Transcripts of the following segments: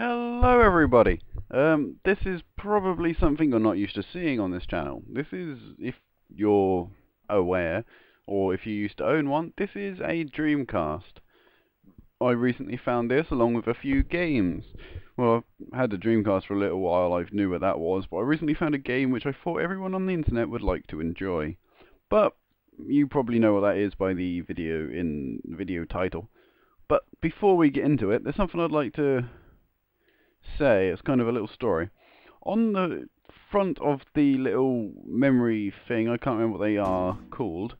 Hello everybody! This is probably something you're not used to seeing on this channel. This is, if you're aware, or if you used to own one, this is a Dreamcast. I recently found this along with a few games. Well, I've had the Dreamcast for a little while, I knew what that was, but I recently found a game which I thought everyone on the internet would like to enjoy. But you probably know what that is by the video title. But before we get into it, there's something I'd like to say. It's kind of a little story. On the front of the little memory thing, I can't remember what they are called,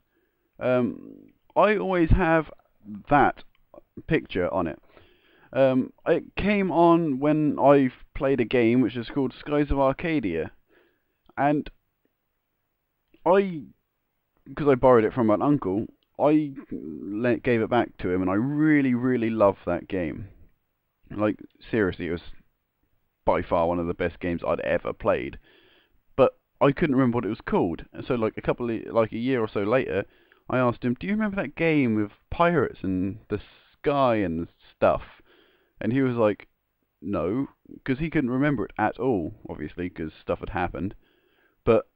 I always have that picture on it. It came on when I played a game which is called Skies of Arcadia, and because I borrowed it from an uncle, I gave it back to him, and I really, really love that game. Like, seriously, it was by far one of the best games I'd ever played. But I couldn't remember what it was called. And so like a year or so later, I asked him, "Do you remember that game with pirates and the sky and stuff?" And he was like, "No," because he couldn't remember it at all, obviously, because stuff had happened. But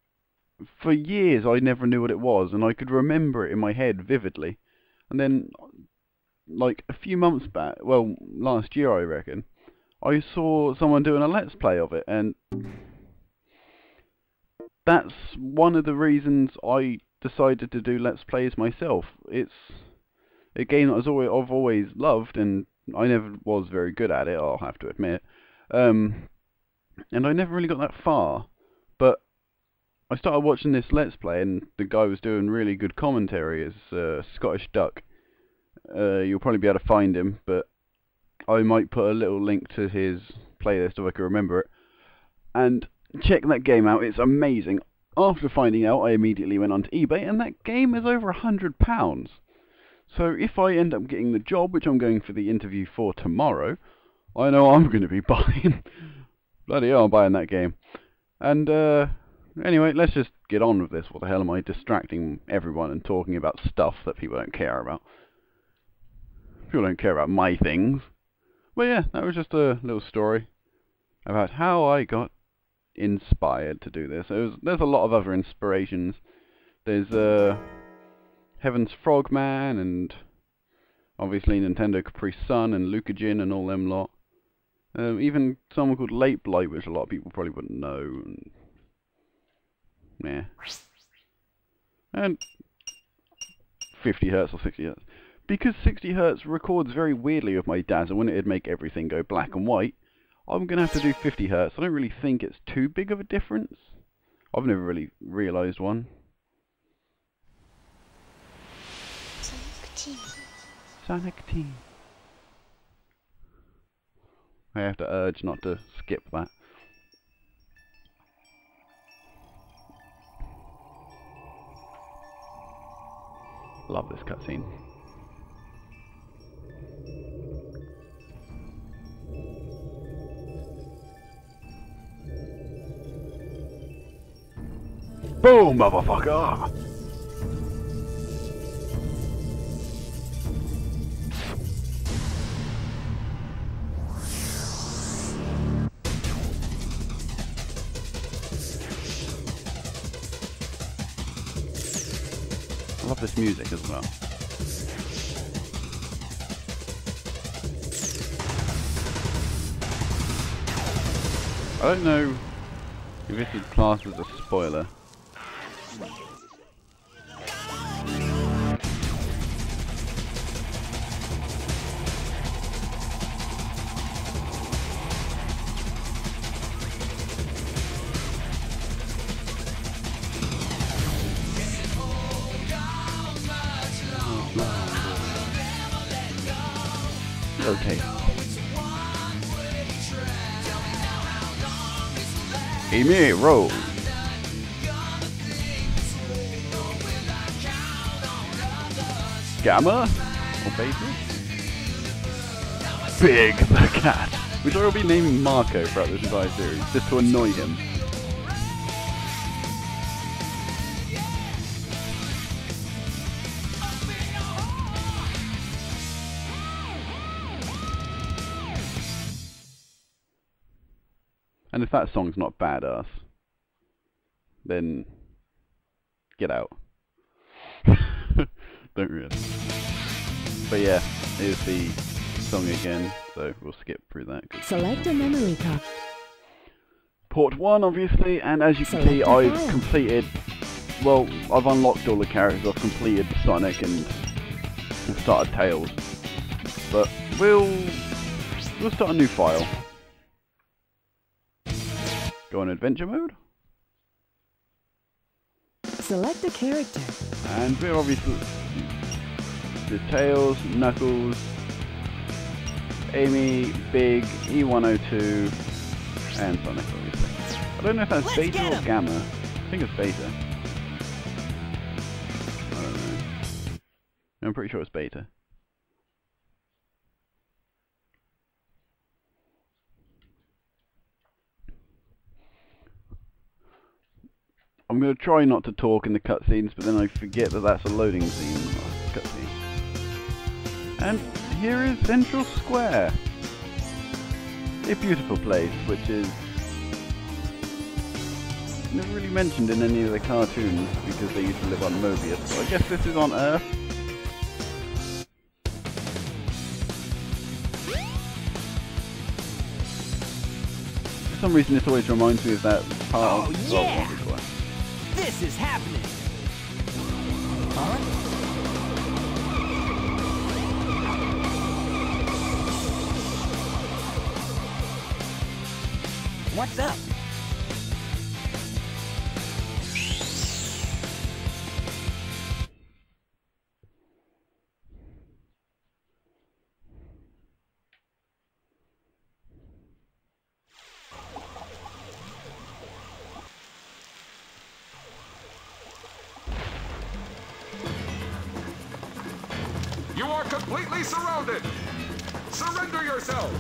for years I never knew what it was, and I could remember it in my head vividly. And then, like a few months back, well, last year I reckon, I saw someone doing a Let's Play of it, and that's one of the reasons I decided to do Let's Plays myself. It's a game that I've always loved, and I never was very good at it, I'll have to admit. And I never really got that far, but I started watching this Let's Play, and the guy was doing really good commentary as Scottish Duck. You'll probably be able to find him, but I might put a little link to his playlist if I can remember it. And check that game out, it's amazing. After finding out, I immediately went onto eBay, and that game is over £100. So if I end up getting the job, which I'm going for the interview for tomorrow, I know I'm going to be buying. Bloody hell, I'm buying that game. And anyway, let's just get on with this. What the hell am I distracting everyone and talking about stuff that people don't care about? People don't care about my things. But yeah, that was just a little story about how I got inspired to do this. There's a lot of other inspirations. There's Heaven's Frogman, and obviously Nintendo Capri Sun and Lucagin and all them lot. Even someone called Late Blight, which a lot of people probably wouldn't know. Yeah. And 50 Hertz or 60 Hertz. Because 60 Hertz records very weirdly with my DAS, and when it'd make everything go black and white, I'm going to have to do 50 Hertz. I don't really think it's too big of a difference. I've never really realised one. Sonic Team. I have to urge not to skip that. Love this cutscene. Boom, motherfucker! I love this music as well. I don't know if this is classed as a spoiler. Okay. Amy Rose. Gamma? Or Baby? Big the Cat, which I will be naming Marco throughout this entire series, just to annoy him. And if that song's not badass, then get out. Don't really. But yeah, here's the song again, so we'll skip through that. Select a memory card. Port 1, obviously, and as you can see, I've completed, well, I've unlocked all the characters, I've completed Sonic and started Tails. But we'll start a new file. Go on adventure mode. Select a character. And we're obviously the Tails, Knuckles, Amy, Big, E102, and Sonic, obviously. I don't know if that's Beta or Gamma. I think it's Beta. I don't know. I'm pretty sure it's Beta. I'm going to try not to talk in the cutscenes, but then I forget that that's a loading scene, not a cutscene. And here is Central Square. A beautiful place, which is never really mentioned in any of the cartoons because they used to live on Mobius. So I guess this is on Earth. For some reason this always reminds me of that part of... Oh yeah! This is happening! Huh? What's up? You are completely surrounded! Surrender yourself!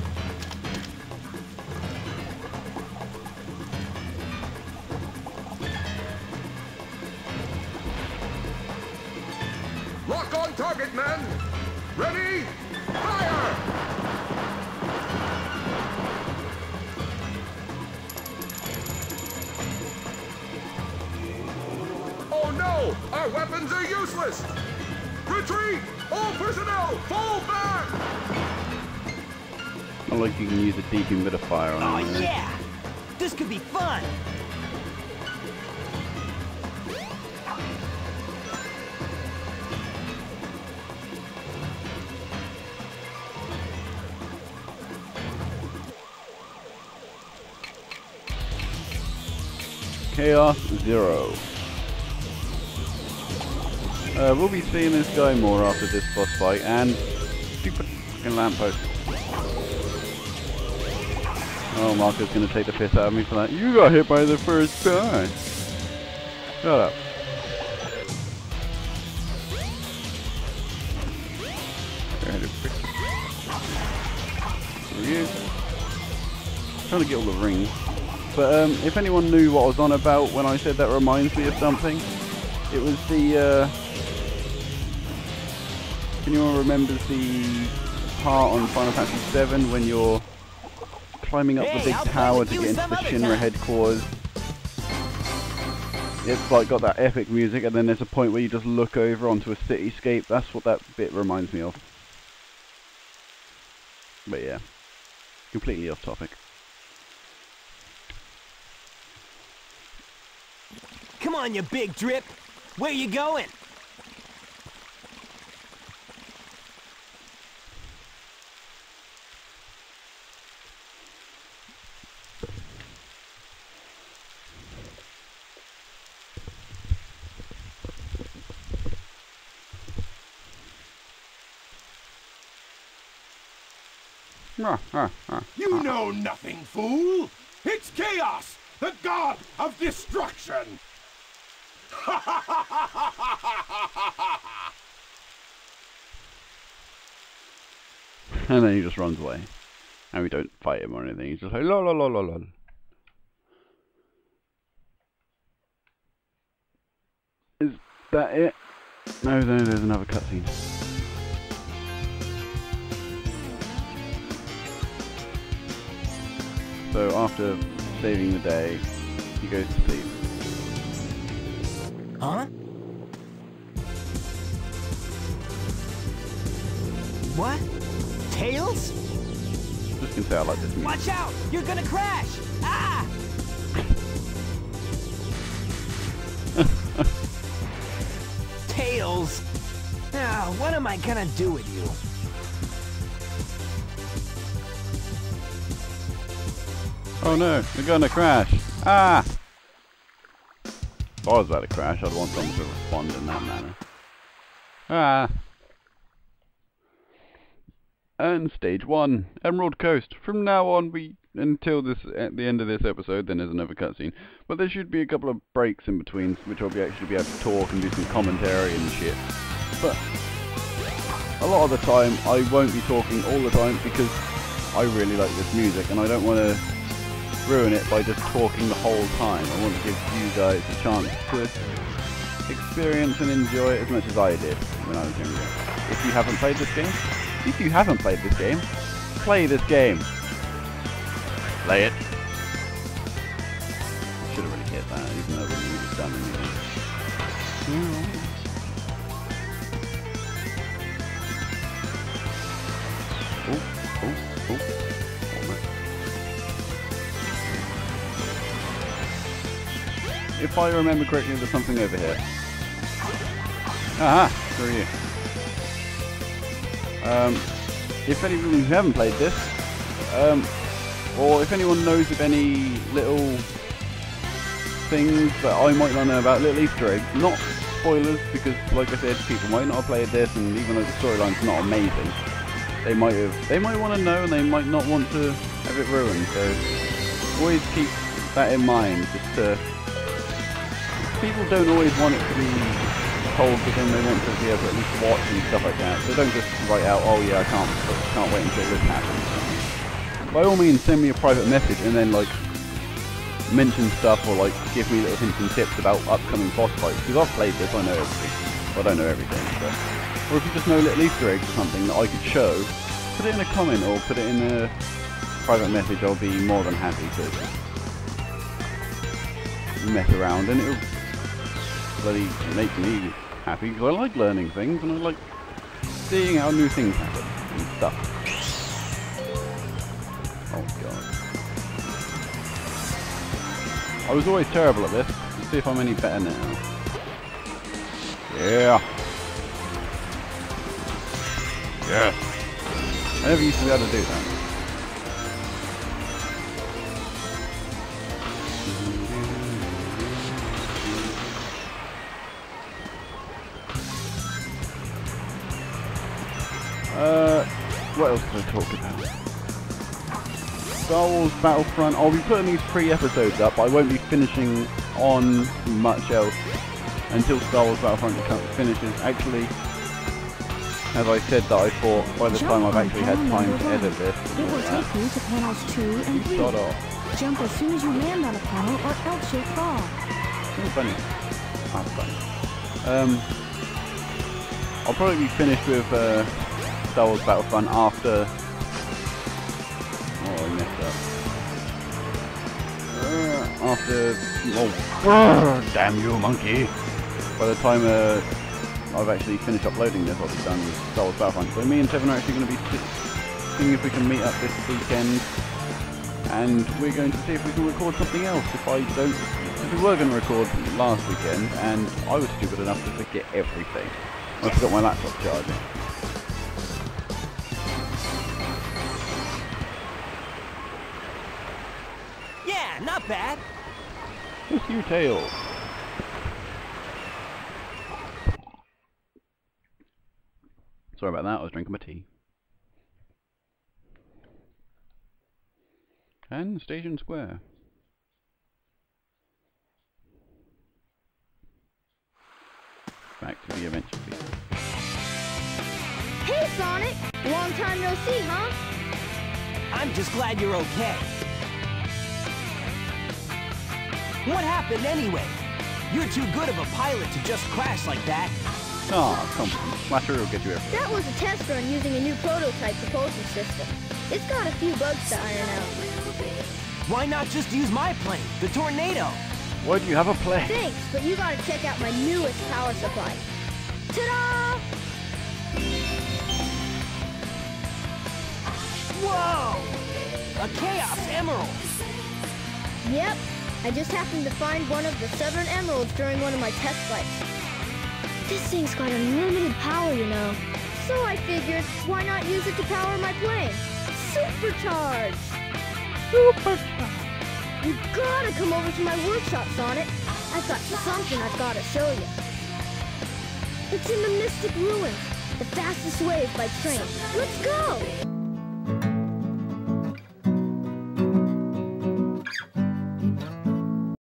Lock on target, men! Ready? Fire! Oh no! Our weapons are useless! Retreat! All personnel, fall back! Not like you can use a dehumidifier on Oh it. yeah! This could be fun! Chaos Zero. We'll be seeing this guy more after this boss fight, and stupid fucking lamppost. Oh, Marco's gonna take the piss out of me for that. You got hit by the first guy. Shut up. You. Trying to get all the rings. But if anyone knew what I was on about when I said that reminds me of something, it was the, if anyone remembers the part on Final Fantasy VII when you're climbing up the big tower to get into the Shinra headquarters. It's like got that epic music, and then there's a point where you just look over onto a cityscape. That's what that bit reminds me of. But yeah, completely off topic. Come on, you big drip! Where you going? You know nothing, fool! It's Chaos, the god of destruction! And then he just runs away. And we don't fight him or anything. He's just like, lol, lol, lol, lol, lol. Is that it? No, there's another cutscene. So after saving the day. He goes to sleep. Huh? What? Tails? Just gonna say I like this music. Watch out! You're gonna crash! Ah! Tails! Now, what am I gonna do with you? Oh no, we're gonna crash! Ah! If I was about to crash, I'd want someone to respond in that manner. Ah! And stage 1, Emerald Coast. From now on, until at the end of this episode, then there's another cutscene. But there should be a couple of breaks in between, which I'll actually be able to talk and do some commentary and shit. But a lot of the time, I won't be talking all the time because I really like this music, and I don't want to ruin it by just talking the whole time. I want to give you guys a chance to experience and enjoy it as much as I did when I was younger. If you haven't played this game, play this game. Play it. I should have really hit that, even though the music's done anyway. Oh. If I remember correctly, there's something over here. Aha! Who are you? If any of you who haven't played this, or if anyone knows of any little things that I might not know about, little Easter eggs, not spoilers, because like I said, people might not have played this, and even though the storyline's not amazing, they might want to know, and they might not want to have it ruined. So always keep that in mind. Just people don't always want it to be told, but then they want to be able to at least watch and stuff like that. So don't just write out, oh yeah, I can't wait until this happens. By all means, send me a private message and then like mention stuff or like give me little hints and tips about upcoming boss fights. Because I've played this, I know everything. Well, I don't know everything, but or if you just know little Easter eggs or something that I could show, put it in a comment or put it in a private message. I'll be more than happy to mess around, and it'll bloody make me happy because I like learning things and I like seeing how new things happen and stuff. Oh god. I was always terrible at this. Let's see if I'm any better now. Yeah. Yes. I never used to be able to do that. What else can I talk about? Star Wars Battlefront. I'll be putting these 3 episodes up, but I won't be finishing on much else until Star Wars Battlefront finishes. Actually, as I said that I thought by the time I've actually had time to edit this. It will take you to panels 2 and 3. Start off. Jump as soon as you land on a panel or else you'll fall. Oh, funny. That's funny. I'll probably be finished with Star Wars Battlefront after... Oh, I messed up. After... Oh, damn you, monkey! By the time I've actually finished uploading this, I'll be done with Star Wars Battlefront. So me and Tevin are actually going to be seeing if we can meet up this weekend, and we're going to see if we can record something else. If I don't... Because we were going to record last weekend, and I was stupid enough to forget everything. I forgot my laptop charging. Yeah, not bad. It's you, Tails. Sorry about that, I was drinking my tea. And Station Square. Back to the adventure feed. Hey, Sonic! Long time no see, huh? I'm just glad you're okay. What happened anyway? You're too good of a pilot to just crash like that. Oh, come on. Splasher will get you everywhere. That was a test run using a new prototype propulsion system. It's got a few bugs to iron out. Why not just use my plane, the Tornado? Why do you have a plane? Thanks, but you gotta check out my newest power supply. Ta-da! Whoa! A Chaos Emerald! Yep, I just happened to find one of the 7 emeralds during one of my test flights. This thing's got unlimited power, you know. So I figured, why not use it to power my plane? Supercharged! You gotta come over to my workshop, Sonic. I've got something I've gotta show you. It's in the Mystic Ruins, the fastest way is by train. Let's go!